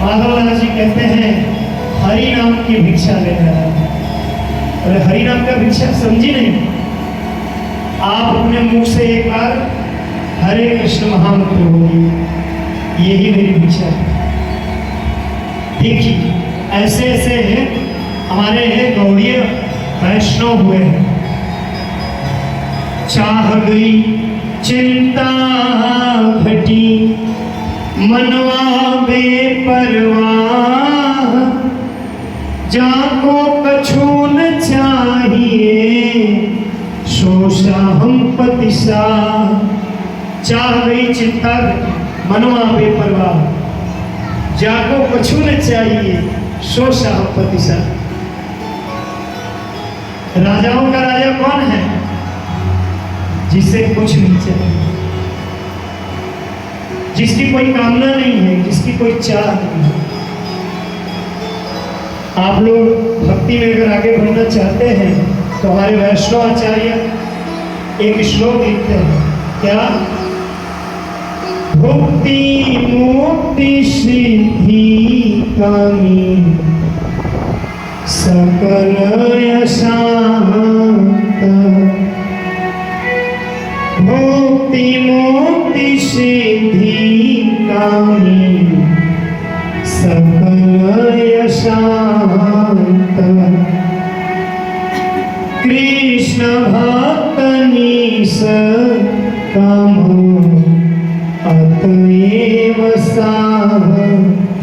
माधवदास जी कहते हैं हरि नाम की भिक्षा ले रहा है। अरे हरि नाम का भिक्षा समझी नहीं? आप अपने मुख से एक बार हरे कृष्ण महामंत्र बोलिए, यही मेरी भिक्षा है। देखिए ऐसे ऐसे हमारे गौड़ीय वैष्णव हुए हैं। चाह गई चिंता घटी मनवा बेपरवाह, जाको कछु न चाहिए शोषा हम पतिसा। चाह गई चिंता मनवा बेपरवाह, जाको कछु न चाहिए शोषा हम पतिसा। राजाओं का राजा कौन है? जिसे कुछ नहीं चाहिए, जिसकी कोई कामना नहीं है, जिसकी कोई चाह नहीं है। आप लोग भक्ति में अगर आगे बढ़ना चाहते हैं तो हमारे वैष्णव आचार्य एक श्लोक लिखते हैं, क्या? भुक्ति मुक्ति सिद्धि कामी सकल यशांत। भुक्ति मुक्ति सिद्धि कामी सकल यशांत। कृष्ण भक्त निस काम अतएव साहत।